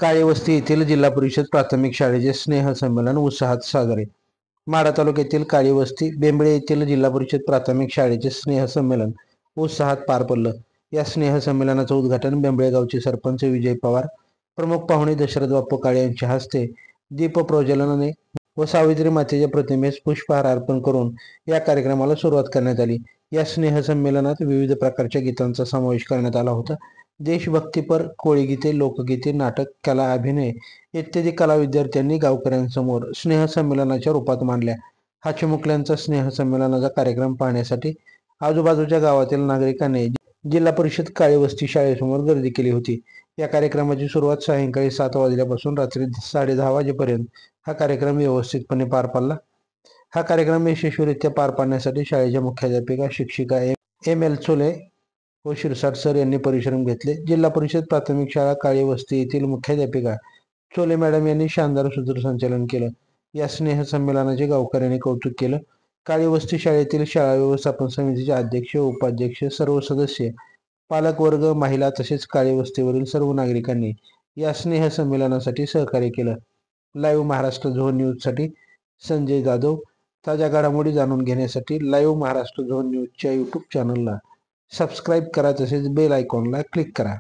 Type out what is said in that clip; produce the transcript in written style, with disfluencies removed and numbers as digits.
काळेवस्ती येथील जिल्हा परिषद प्राथमिक शाळेचे स्नेहसंमेलन उत्साहात साजरे. माढा तालुक्यातील काळेवस्ती बेंबळे येथील जिल्हा परिषद प्राथमिक शाळेचे स्नेहसंमेलन उत्साहात पार पडलं. या स्नेहसंमेलनाचं उद्घाटन बेंबळे गावचे सरपंच विजय पवार, प्रमुख पाहुणे दशरथ बाप्पू काळे यांच्या हस्ते दीप प्रज्वलनाने व सावित्री मातेच्या प्रतिमेस पुष्पहार अर्पण करून या कार्यक्रमाला सुरुवात करण्यात आली. या स्नेहसंमेलनात विविध प्रकारच्या गीतांचा समावेश करण्यात आला होता. देशभक्तीपर कोळीगीते, लोकगीते, नाटक, कला, अभिनय इत्यादी कला विद्यार्थ्यांनी गावकऱ्यांसमोर स्नेहसंमेलनाच्या रूपात मांडल्या. हा चिमुकल्यांचा स्नेहसंमेलनाचा कार्यक्रम पाहण्यासाठी आजूबाजूच्या गावातील नागरिकांनी जिल्हा परिषद काळेवस्ती शाळेसमोर गर्दी केली होती. या कार्यक्रमाची सुरुवात सायंकाळी 7 वाजल्यापासून रात्री 10:30 वाजेपर्यंत हा कार्यक्रम व्यवस्थितपणे पार पडला. हा कार्यक्रम यशस्वीरित्या पार पाडण्यासाठी शाळेच्या मुख्याध्यापिका, शिक्षिका एम.एल. चोले व शिरसाट सर यांनी परिश्रम घेतले. जिल्हा परिषद प्राथमिक शाळा काळेवस्ती येथील मुख्याध्यापिका चोले मॅडम यांनी शानदार सूत्रसंचालन केलं. या स्नेहसंमेलनाचे गावकऱ्यांनी कौतुक केलं. काळेवस्ती शाळेतील शाळा व्यवस्थापन समितीचे अध्यक्ष, उपाध्यक्ष, सर्व सदस्य, पालकवर्ग, महिला तसेच काळेवस्तीवरील सर्व नागरिकांनी या स्नेहसंमेलनासाठी सहकार्य केलं. लाईव्ह महाराष्ट्र झोन न्यूजसाठी संजय जाधव. ताज्या घडामोडी जाणून घेण्यासाठी लाईव्ह महाराष्ट्र झोन न्यूजच्या यूट्यूब चॅनलला सबस्क्राईब करा, तसेच बेल आयकॉनला क्लिक करा.